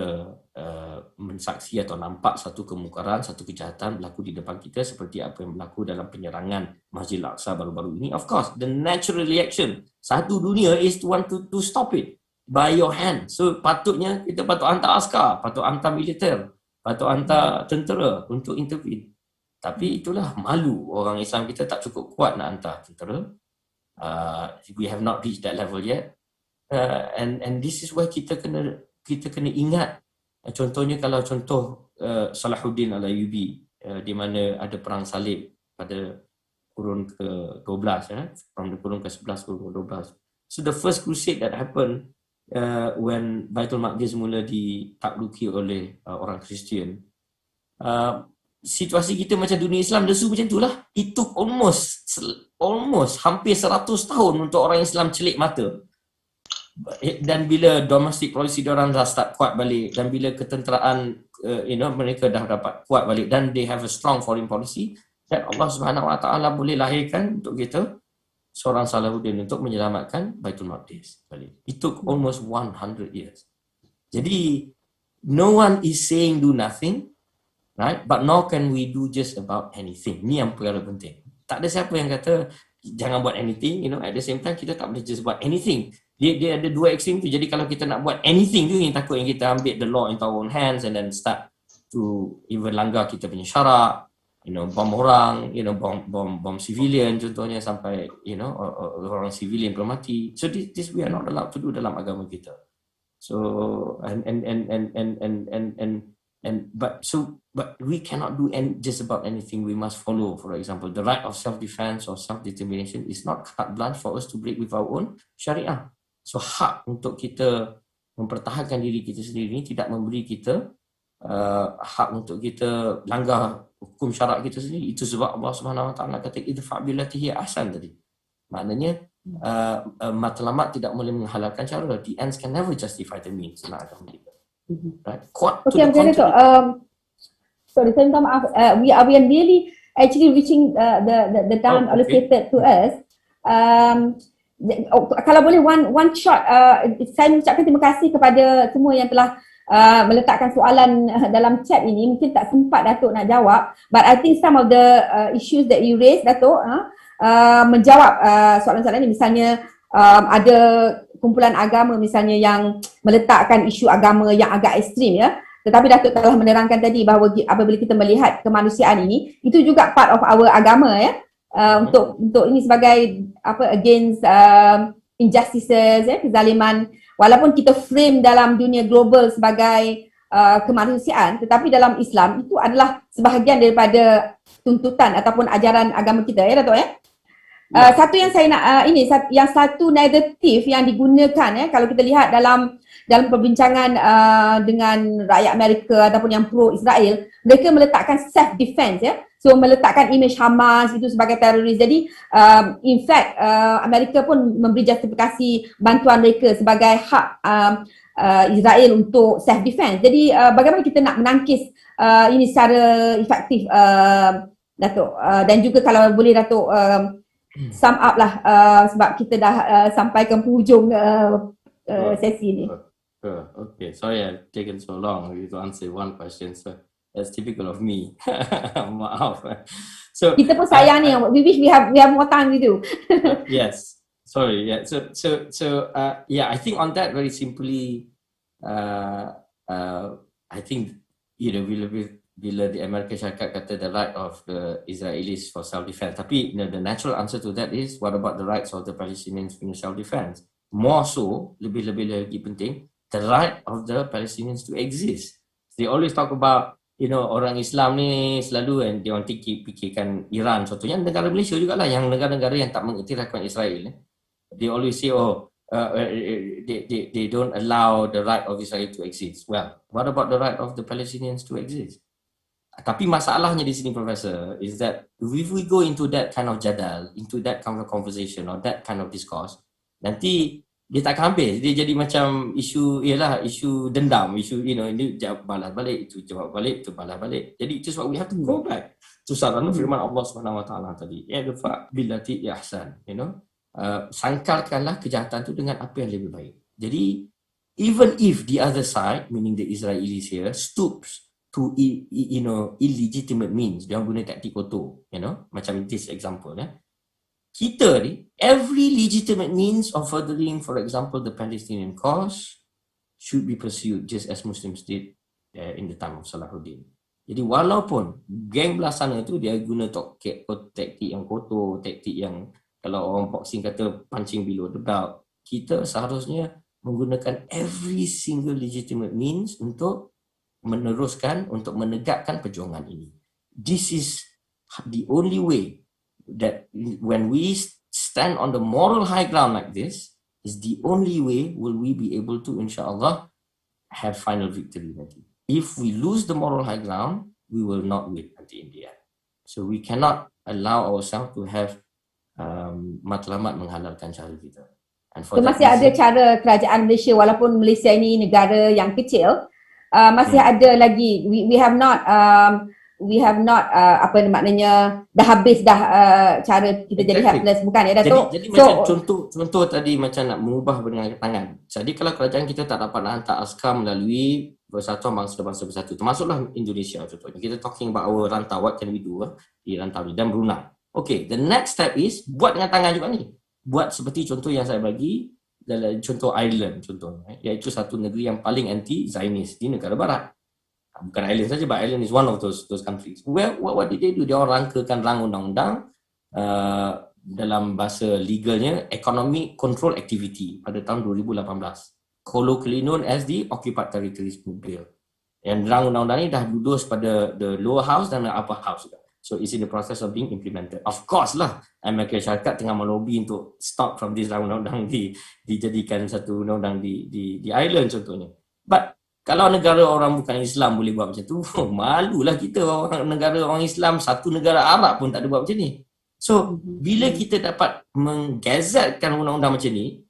mensaksi atau nampak satu kemungkaran, satu kejahatan berlaku di depan kita, seperti apa yang berlaku dalam penyerangan Masjidil Aqsa baru-baru ini, of course the natural reaction satu dunia is to want to stop it by your hand. So patutnya kita patut hantar askar, patut hantar militer, patut hantar tentera untuk intervene. Tapi itulah malu, orang Islam kita tak cukup kuat nak hantar tentera. We have not reached that level yet. And this is why kita kena ingat, contohnya kalau contoh Salahuddin Al-Ayyubi, di mana ada perang salib pada kurun ke-12, kurun ke-11, kurun ke-12. So the first crusade that happened when Baitul Maqdis mula ditakluki oleh orang Kristian, situasi kita macam dunia Islam lesu macam itulah. It took almost hampir 100 tahun untuk orang Islam celik mata. Dan bila domestic policy diorang dah start kuat balik, dan bila ketenteraan mereka dah dapat kuat balik, dan they have a strong foreign policy, dan Allah Subhanahu Wa Taala boleh lahirkan untuk kita seorang Salahuddin untuk menyelamatkan Baitul Maqdis balik. It took almost 100 years. Jadi no one is saying do nothing, right? But nor can we do just about anything. Ni yang perkara penting. Tak ada siapa yang kata jangan buat anything, at the same time kita tak boleh just buat anything. Dia ada dua ekstrim tu. Jadi kalau kita nak buat anything tu, yang takut yang kita ambil the law into our own hands and then start to even langgar kita punya syarak, bom orang, bom civilian contohnya, sampai orang civilian pun mati. So this we are not allowed to do dalam agama kita. So but we cannot do just about anything. We must follow, for example, the right of self-defense or self-determination is not carte blanche for us to break with our own syariah. So hak untuk kita mempertahankan diri kita sendiri ini tidak memberi kita hak untuk kita langgar hukum syarak kita sendiri. Itu sebab Allah Subhanahu Wa Taala kata idfa' billati hiya ahsan tadi. Maknanya matlamat tidak boleh menghalalkan cara. The ends can never justify the means. Right? Okay, sorry, saya minta maaf. We are really actually reaching the time allocated to us. Kalau boleh one shot, saya mengucapkan terima kasih kepada semua yang telah meletakkan soalan dalam chat ini. Mungkin tak sempat Datuk nak jawab, but I think some of the issues that you raised, Datuk, menjawab soalan-soalan ini. Misalnya ada kumpulan agama misalnya yang meletakkan isu agama yang agak ekstrim, tetapi Datuk telah menerangkan tadi bahawa apabila kita melihat kemanusiaan ini, itu juga part of our agama, untuk ini sebagai against injustices, kezaliman. Walaupun kita frame dalam dunia global sebagai kemanusiaan, tetapi dalam Islam itu adalah sebahagian daripada tuntutan ataupun ajaran agama kita, Datuk, satu yang saya nak yang satu negatif yang digunakan, kalau kita lihat dalam perbincangan dengan rakyat Amerika ataupun yang pro Israel, mereka meletakkan self defense, so meletakkan image Hamas itu sebagai teroris. Jadi in fact Amerika pun memberi justifikasi bantuan mereka sebagai hak Israel untuk self defense. Jadi bagaimana kita nak menangkis ini secara efektif, Datuk, dan juga kalau boleh Datuk sum up lah, sebab kita dah sampai ke penghujung sesi ni. Okay, sorry I've taken so long to answer one question. So that's typical of me. Maaf. So Kita pun sayang ni, we wish we have more time with you. yes. Sorry. Yeah. Yeah. I think on that very simply, I think bila the American syarikat kata the right of the Israelis for self-defense. Tapi the natural answer to that is what about the rights of the Palestinians in self-defense? More so, lebih lagi penting, the right of the Palestinians to exist. They always talk about, orang Islam ni selalu and dia orang fikirkan Iran contohnya, negara Malaysia jugalah yang negara-negara yang tak mengiktirafkan Israel. They always say, they don't allow the right of Israel to exist. Well, what about the right of the Palestinians to exist? Tapi masalahnya di sini, Professor, is that if we go into that kind of jadal, into that kind of conversation or that kind of discourse, nanti dia tak akan habis. Dia jadi macam isu dendam, ini jawab balas balik, itu jawab balik, itu balas balik. Jadi itu sebab we have to go back to sarana firman Allah Subhanahu Wa Taala tadi. Idfa billati ihsan, sangkalkanlah kejahatan itu dengan apa yang lebih baik. Jadi even if the other side, meaning the Israelis here, stoops to illegitimate means, dia guna taktik kotor, macam this example, kita ni, every legitimate means of furthering, for example, the Palestinian cause should be pursued just as Muslims did in the time of Salahuddin. Jadi walaupun geng belah sana tu dia guna taktik yang kotor, taktik yang kalau orang boxing kata punching below the belt, kita seharusnya menggunakan every single legitimate means untuk meneruskan, untuk menegakkan perjuangan ini. This is the only way that when we stand on the moral high ground like this, is the only way will we be able to, insyaAllah, have final victory nanti. If we lose the moral high ground, we will not win nanti in the end. So we cannot allow ourselves to have matlamat menghalalkan cara kita. And for masih ada cara kerajaan Malaysia, walaupun Malaysia ini negara yang kecil, masih ada lagi, we have not apa maknanya dah habis cara kita jadi helpless, bukan ya Datuk? Jadi macam contoh tadi macam nak mengubah dengan tangan. Jadi kalau kerajaan kita tak dapat nak hantar askar melalui Persatuan Bangsa-Bangsa Bersatu, termasuklah Indonesia contohnya. Kita talking about our rantau, what can we do di rantau ni dan Brunei. Okay, the next step is buat dengan tangan juga ni. Buat seperti contoh yang saya bagi dalam contoh Ireland contohnya, iaitu satu negeri yang paling anti-Zionis di negara barat. Bukan Ireland saja, but Ireland is one of those countries. Well, what did they do? Dia orang rangkakan rang undang-undang dalam bahasa legalnya Economic Control Activity pada tahun 2018. Colloquially known as the Occupied Territories Bill. Yang rang undang-undang ni dah dudus pada the lower house dan the upper house juga. So it's in the process of being implemented. Of course lah, Amerika Syarikat tengah melobi untuk stop from this rang undang-undang dijadikan satu undang-undang di Ireland contohnya. But kalau negara orang bukan Islam boleh buat macam tu, malulah kita negara orang Islam, satu negara Arab pun tak ada buat macam ni. So, bila kita dapat menggazetkan undang-undang macam ni,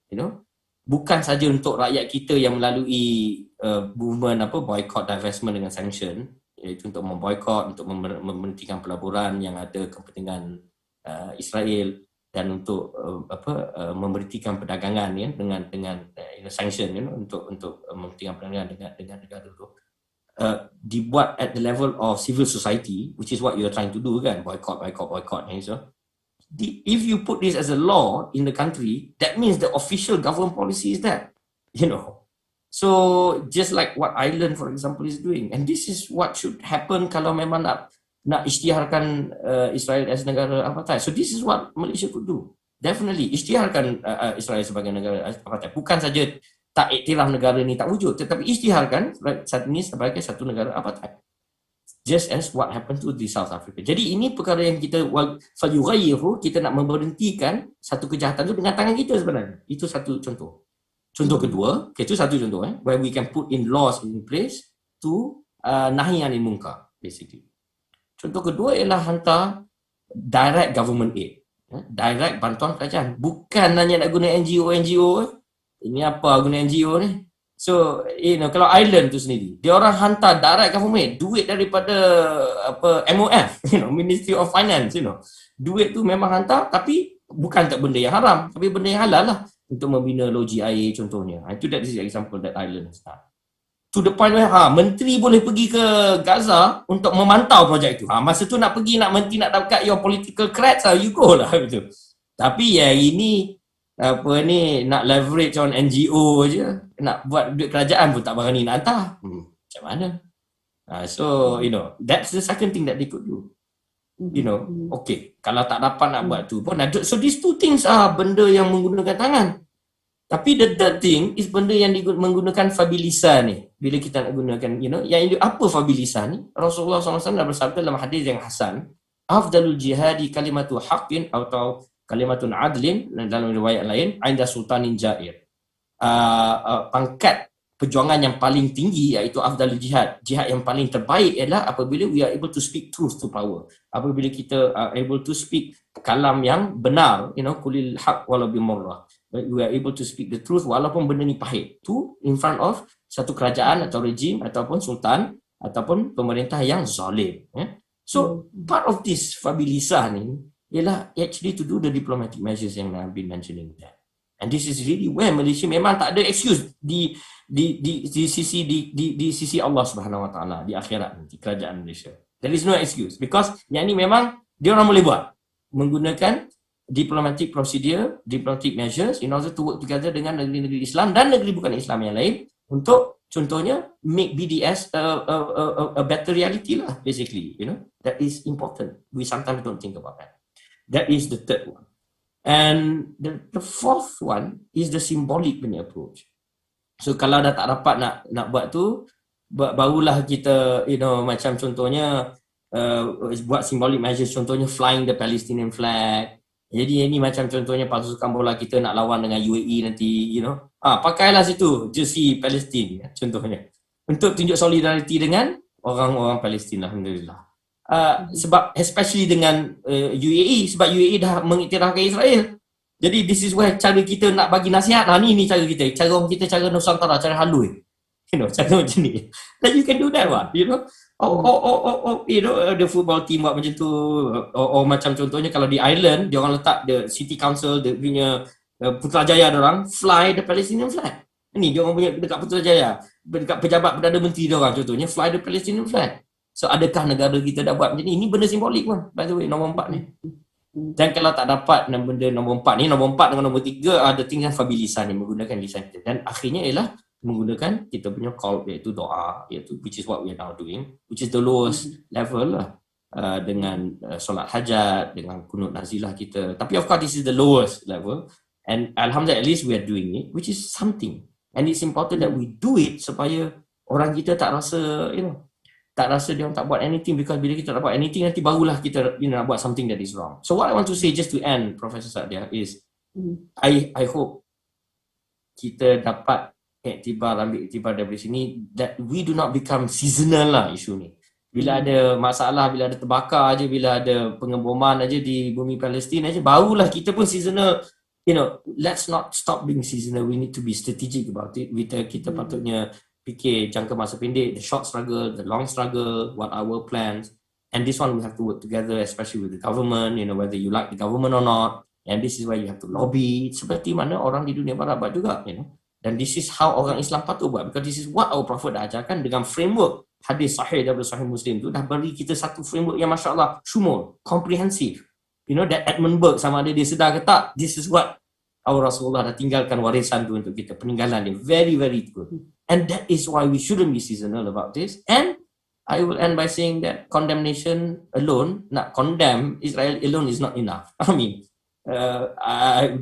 bukan saja untuk rakyat kita yang melalui movement boycott, divestment dengan sanction, iaitu untuk memboycott, untuk memberhentikan pelaburan yang ada kepentingan Israel dan untuk memberhentikan perdagangan dengan sanction untuk memberhentikan perdagangan dengan negara itu dibuat at the level of civil society, which is what you're trying to do kan, boycott. So if you put this as a law in the country, that means the official government policy is that, so just like what Ireland for example is doing, and this is what should happen kalau memang nak isytiharkan Israel as negara apartheid. So this is what Malaysia could do. Definitely isytiharkan Israel sebagai negara apartheid. Bukan saja tak iktiraf negara ni tak wujud, tetapi isytiharkan saat ini sebagai satu negara apartheid. Just as what happened to the South Africa. Jadi ini perkara yang kita kita nak memberhentikan satu kejahatan itu dengan tangan kita sebenarnya. Itu satu contoh. Contoh kedua, itu satu contoh where we can put in laws in place to nahi anil munkar basically. Contoh kedua ialah hantar direct government aid, direct bantuan kerajaan. Bukan hanya nak guna NGO. Ini apa guna NGO ni? So, kalau Ireland tu sendiri, dia orang hantar direct government aid, duit daripada MOF, Ministry of Finance, duit tu memang hantar, tapi bukan tak benda yang haram, tapi benda yang halal lah. untuk membina loji air contohnya. Itu that is the example that I learned. To the point where menteri boleh pergi ke Gaza untuk memantau projek itu. Masa tu nak pergi, menteri nak dapat your political creds, you go lah gitu. Tapi ya ini nak leverage on NGO je, nak buat duit kerajaan pun tak berani nak hantar. Macam mana? So that's the second thing that they could do. Okay, kalau tak dapat nak buat tu pun ada. So these two things are benda yang menggunakan tangan. Tapi the third thing is benda yang menggunakan fabilisa ni. Bila kita nak gunakan, yang apa fabilisa ni? Rasulullah SAW dah bersabda dalam hadis yang hasan, afdalul jihadi kalimatu haqqin atau kalimatun adlin, dalam riwayat lain, ainda sultanin jair. Pangkat perjuangan yang paling tinggi iaitu afdalul jihad. Jihad yang paling terbaik ialah apabila we are able to speak truth to power. Apabila kita are able to speak kalam yang benar, kulil haq walau bimurrah. We are able to speak the truth walaupun benda ni pahit. Tu in front of satu kerajaan atau rejim ataupun sultan ataupun pemerintah yang zalim. So part of this fabilisah ni ialah actually to do the diplomatic measures yang I've been mentioning there. And this is really where Malaysia memang tak ada excuse di sisi Allah Subhanahu Wa Taala di akhirat nanti kerajaan Malaysia. There is no excuse because yang ni memang dia orang boleh buat menggunakan diplomatic procedure, diplomatic measures in order to work together dengan negeri-negeri Islam dan negeri bukan Islam yang lain untuk contohnya make BDS a better reality lah basically, that is important. We sometimes don't think about that. That is the third one. And the fourth one is the symbolic punya approach. So kalau dah tak dapat nak buat tu, barulah kita macam contohnya buat symbolic measures, contohnya flying the Palestinian flag. Jadi ini macam contohnya pasukan bola kita nak lawan dengan UAE nanti, pakailah situ jersey Palestin contohnya untuk tunjuk solidariti dengan orang-orang Palestin. Alhamdulillah. Sebab especially dengan UAE, sebab UAE dah mengiktirafkan Israel. Jadi this is where cara kita nak bagi nasihat. Ni cara kita, cara orang kita, cara Nusantara, cara halus. Cara macam ni. Like you can do that what, the football team buat macam tu. Or macam contohnya kalau di Ireland, dia orang letak the city council, dia punya Putrajaya dia orang fly the Palestinian flag. Ni dia orang punya dekat Putrajaya, dekat pejabat Perdana Menteri dia orang contohnya fly the Palestinian flag. So adakah negara kita dah buat macam ni? Ini benda simbolik pun, by the way, nombor 4 ni. Dan kalau tak dapat benda nombor 4 ni, nombor 4 dengan nombor 3 ada tinggal fabilisan ni, menggunakan lisan kita. Dan akhirnya ialah menggunakan kita punya call, iaitu doa, iaitu which is what we are now doing, which is the lowest level lah, dengan solat hajat, dengan kunut nazilah kita. Tapi of course this is the lowest level, and alhamdulillah at least we are doing it, which is something. And it's important that we do it supaya orang kita tak rasa, tak rasa dia orang tak buat anything, because bila kita tak buat anything nanti barulah kita nak buat something that is wrong. So what I want to say just to end, Professor Sadia, is I hope kita dapat ambil iktibar dari sini, that we do not become seasonal lah isu ni. Bila ada masalah, bila ada terbakar aja, bila ada pengeboman aja di bumi Palestin aja, barulah kita pun seasonal. Let's not stop being seasonal. We need to be strategic about it. Kita patutnya fikir jangka masa pendek, the short struggle, the long struggle, what are our plans. And this one we have to work together, especially with the government, whether you like the government or not. And this is why you have to lobby, seperti mana orang di dunia barat buat juga, Dan this is how orang Islam patut buat, because this is what our Prophet dah ajarkan dengan framework hadis sahih daripada Sahih Muslim tu, dah beri kita satu framework yang Masya Allah, shumul, comprehensive. That Edmund Burke sama ada dia sedar ke tak, this is what our Rasulullah dah tinggalkan warisan tu untuk kita, peninggalan dia, very very good. And that is why we shouldn't be seasonal about this. And I will end by saying that condemnation alone, nak condemn Israel alone is not enough. I mean,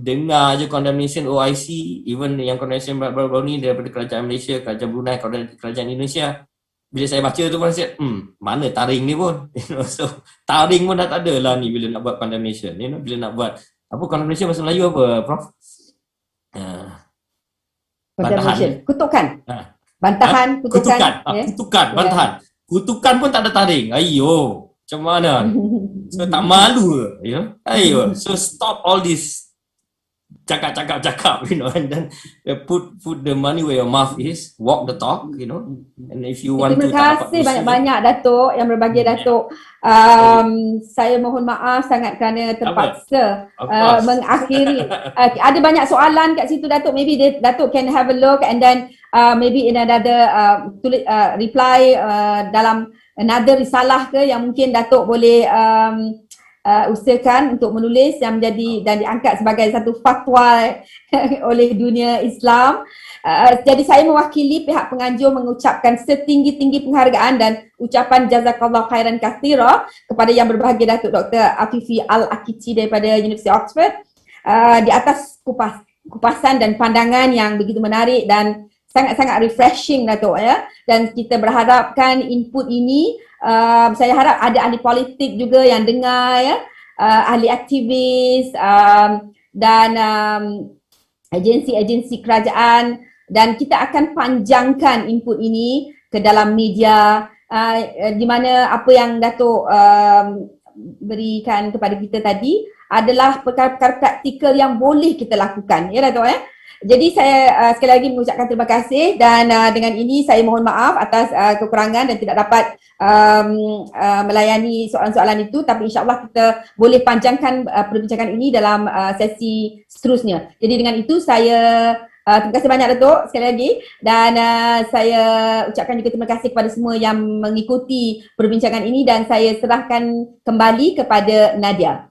dengar je condemnation OIC, even yang condemnation baru-baru ni daripada kerajaan Malaysia, kerajaan Brunei, kerajaan Indonesia. Bila saya baca tu pun saya mana taring ni pun. So taring pun dah tak ada lah ni bila nak buat condemnation. Bila nak buat apa condemnation bahasa Melayu apa, Prof? Bantahan. Kutukan. Bantahan, kutukan. Kutukan, bantahan. Kutukan pun tak ada taring. Ayo, macam mana? So tak malu ke? Ayo. So stop all this cakap, you know, and then put the money where your mouth is, walk the talk, you know, and if you want to Terima kasih banyak-banyak Datuk yang berbagi Datuk. Saya mohon maaf sangat kerana terpaksa mengakhiri. Ada banyak soalan kat situ Datuk, maybe Datuk can have a look and then maybe in another reply dalam another risalah ke yang mungkin Datuk boleh usahakan untuk menulis yang menjadi dan diangkat sebagai satu fatwa oleh dunia Islam. Jadi saya mewakili pihak penganjur mengucapkan setinggi-tinggi penghargaan dan ucapan jazakallah khairan katsira kepada yang berbahagia Datuk Dr. Afifi Al-Aqiti daripada University Oxford di atas kupasan dan pandangan yang begitu menarik dan sangat-sangat refreshing Datuk ya. Dan kita berharapkan input ini saya harap ada ahli politik juga yang dengar ya, ahli aktivis dan agensi-agensi kerajaan, dan kita akan panjangkan input ini ke dalam media di mana apa yang Datuk berikan kepada kita tadi adalah perkara-perkara praktikal yang boleh kita lakukan ya Datuk ya. Jadi saya sekali lagi mengucapkan terima kasih dan dengan ini saya mohon maaf atas kekurangan dan tidak dapat melayani soalan-soalan itu, tapi insyaAllah kita boleh panjangkan perbincangan ini dalam sesi seterusnya. Jadi dengan itu saya terima kasih banyak Datuk sekali lagi dan saya ucapkan juga terima kasih kepada semua yang mengikuti perbincangan ini dan saya serahkan kembali kepada Nadia.